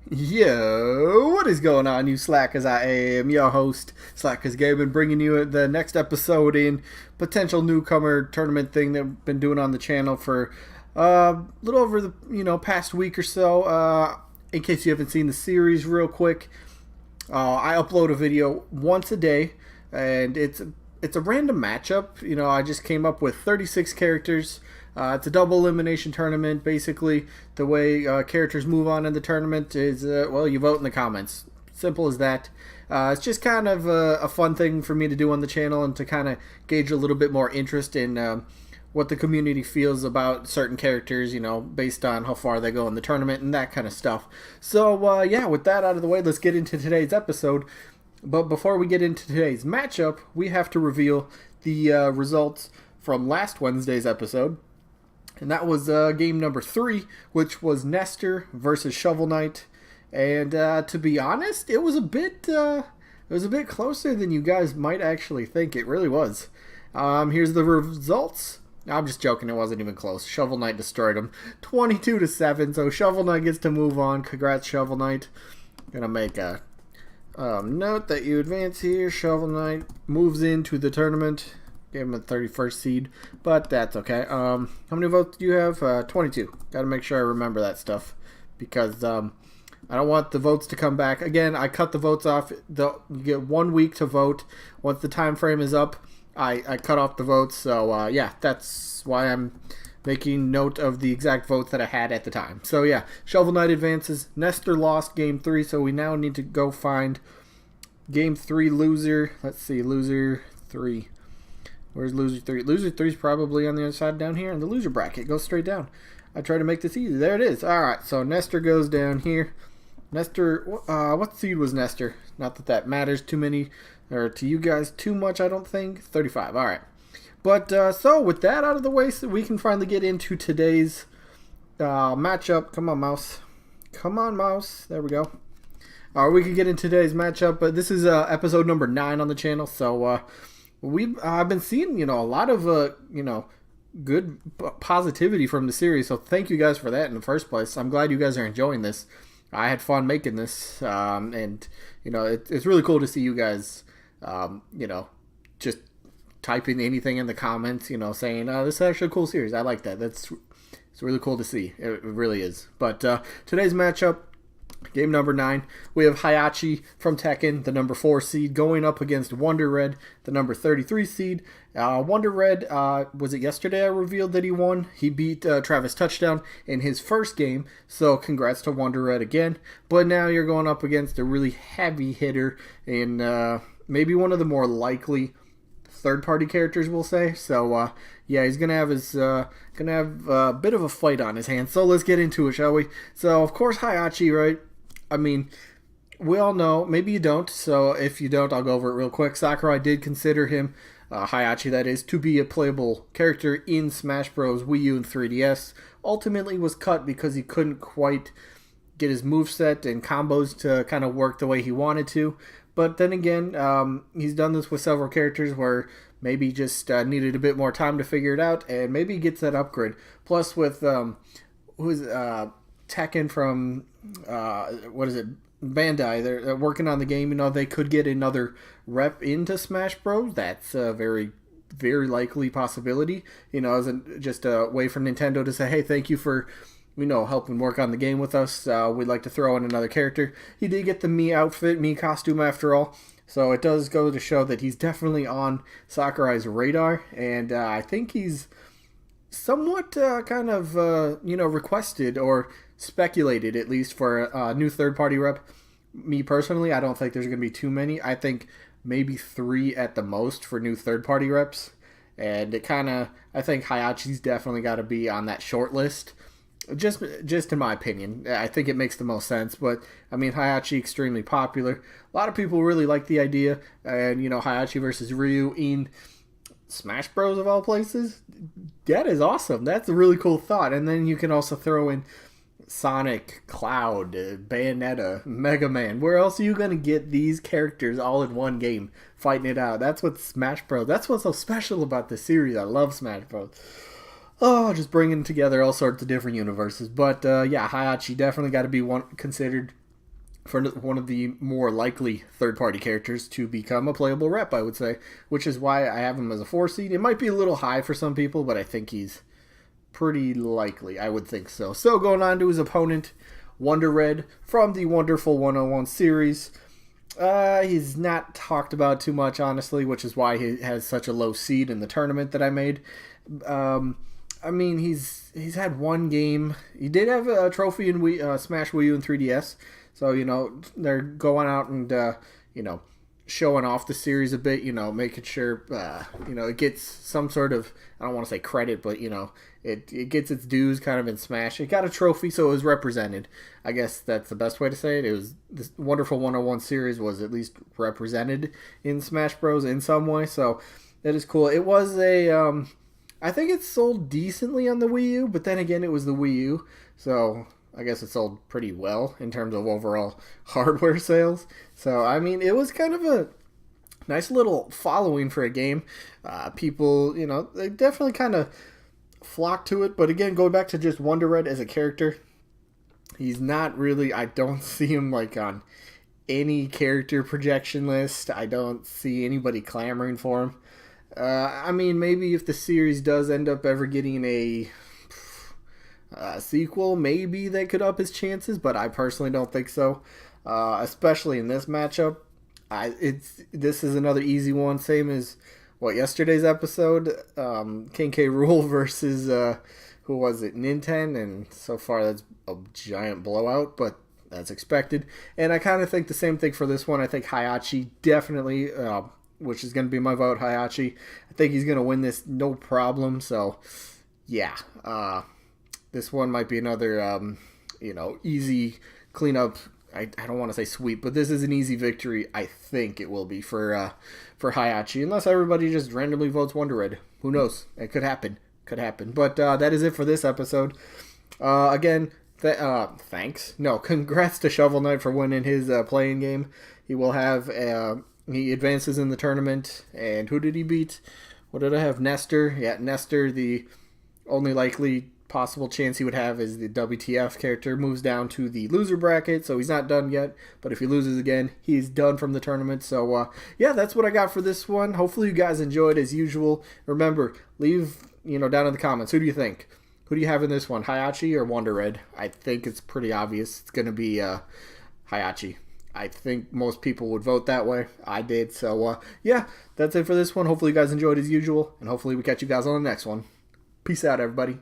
Yo, what is going on, you slackers? I am your host, Slackerz Gaming, bringing you the next episode in potential newcomer tournament thing that I've been doing on the channel for a little over the past week or so. In case you haven't seen the series, real quick, I upload a video once a day, and it's a random matchup. I just came up with 36 characters. It's a double elimination tournament. Basically, the way characters move on in the tournament is, you vote in the comments. Simple as that. It's just kind of a fun thing for me to do on the channel and to kind of gauge a little bit more interest in what the community feels about certain characters, based on how far they go in the tournament and that kind of stuff. So, with that out of the way, let's get into today's episode. But before we get into today's matchup, we have to reveal the results from last Wednesday's episode. And that was game number 3, which was Nestor versus Shovel Knight. And to be honest, it was a bit closer than you guys might actually think. It really was. Here's the results. I'm just joking. It wasn't even close. Shovel Knight destroyed him, 22-7. So Shovel Knight gets to move on. Congrats, Shovel Knight. Gonna make a note that you advance here. Shovel Knight moves into the tournament. Gave him a 31st seed, but that's okay. How many votes do you have? 22. Got to make sure I remember that stuff because I don't want the votes to come back. Again, I cut the votes off. You get 1 week to vote. Once the time frame is up, I cut off the votes. So, that's why I'm making note of the exact votes that I had at the time. So, Shovel Knight advances. Nestor lost game 3, so we now need to go find game 3 loser. Let's see, loser 3. Where's loser 3? Loser 3 is probably on the other side down here in the loser bracket. Goes straight down. I try to make this easy. There it is. Alright, so Nestor goes down here. Nestor, what seed was Nestor? Not that that matters too many, or to you guys too much, I don't think. 35, alright. But, so with that out of the way, so we can finally get into today's matchup. Come on, mouse. Come on, mouse. There we go. Alright, we can get into today's matchup, but this is episode number 9 on the channel, so, I've been seeing, a lot of, good positivity from the series. So thank you guys for that in the first place. I'm glad you guys are enjoying this. I had fun making this, and it's really cool to see you guys, just typing anything in the comments, saying, this is actually a cool series. I like that. It's really cool to see. It really is. But today's matchup. Game number 9, we have Heihachi from Tekken, the number 4 seed, going up against Wonder Red, the number 33 seed. Wonder Red, was it yesterday I revealed that he won? He beat Travis Touchdown in his first game, so congrats to Wonder Red again. But now you're going up against a really heavy hitter and maybe one of the more likely third-party characters, we'll say. So, he's gonna have a bit of a fight on his hands. So let's get into it, shall we? So, of course, Heihachi, right? I mean, we all know. Maybe you don't. So if you don't, I'll go over it real quick. Sakurai did consider him, Heihachi that is, to be a playable character in Smash Bros. Wii U and 3DS. Ultimately was cut because he couldn't quite get his moveset and combos to kind of work the way he wanted to. But then again, he's done this with several characters where maybe just needed a bit more time to figure it out, and maybe he gets that upgrade. Plus with Tekken from Bandai, they're working on the game. They could get another rep into Smash Bros. That's a very, very likely possibility. As just a way for Nintendo to say, hey, thank you for helping work on the game with us. We'd like to throw in another character. He did get the Mii outfit, Mii costume after all. So it does go to show that he's definitely on Sakurai's radar. And I think he's somewhat requested or speculated, at least, for a new third-party rep. Me personally, I don't think there's going to be too many. I think maybe 3 at the most for new third-party reps. And I think Heihachi's definitely got to be on that short list. Just in my opinion, I think it makes the most sense. But I mean, Heihachi extremely popular. A lot of people really like the idea, and Heihachi versus Ryu in Smash Bros. Of all places. That is awesome. That's a really cool thought. And then you can also throw in Sonic, Cloud, Bayonetta, Mega Man. Where else are you gonna get these characters all in one game fighting it out? That's what Smash Bros. That's what's so special about this series. I love Smash Bros. Oh, just bringing together all sorts of different universes. But, Heihachi definitely got to be considered for one of the more likely third-party characters to become a playable rep, I would say, which is why I have him as a 4 seed. It might be a little high for some people, but I think he's pretty likely. I would think so. So going on to his opponent, Wonder Red from the Wonderful 101 series. He's not talked about too much, honestly, which is why he has such a low seed in the tournament that I made. I mean, he's had one game. He did have a trophy in Smash Wii U and 3DS. So, they're going out and, showing off the series a bit, making sure, it gets some sort of, I don't want to say credit, but, it gets its dues kind of in Smash. It got a trophy, so it was represented. I guess that's the best way to say it. It was, this Wonderful 101 series was at least represented in Smash Bros. In some way, so that is cool. It was I think it sold decently on the Wii U, but then again, it was the Wii U, so I guess it sold pretty well in terms of overall hardware sales. So, I mean, it was kind of a nice little following for a game. People, they definitely kind of flocked to it. But again, going back to just Wonder Red as a character, he's not really, I don't see him like on any character projection list. I don't see anybody clamoring for him. I mean, maybe if the series does end up ever getting a sequel, maybe they could up his chances, but I personally don't think so. Especially in this matchup, this is another easy one, same as yesterday's episode, King K. Rool versus who was it, Nintendo, and so far that's a giant blowout, but that's expected. And I kind of think the same thing for this one. I think Heihachi definitely, which is going to be my vote, Heihachi. I think he's going to win this no problem. So yeah. This one might be another, easy cleanup. I don't want to say sweep, but this is an easy victory. I think it will be for Heihachi, unless everybody just randomly votes Wonder Red. Who knows? It could happen. But that is it for this episode. Again, thanks. No, congrats to Shovel Knight for winning his playing game. He will have. He advances in the tournament. And who did he beat? What did I have? Nestor. Yeah, Nestor. The only likely possible chance he would have is the WTF character moves down to the loser bracket, so he's not done yet, but if he loses again, he's done from the tournament. So yeah, that's what I got for this one. Hopefully you guys enjoyed as usual. Remember, leave down in the comments, who do you think? Who do you have in this one, Heihachi or Wonder Red? I think it's pretty obvious it's going to be Heihachi. I think most people would vote that way. I did. So yeah, that's it for this one. Hopefully you guys enjoyed as usual, and hopefully we catch you guys on the next one. Peace out, everybody.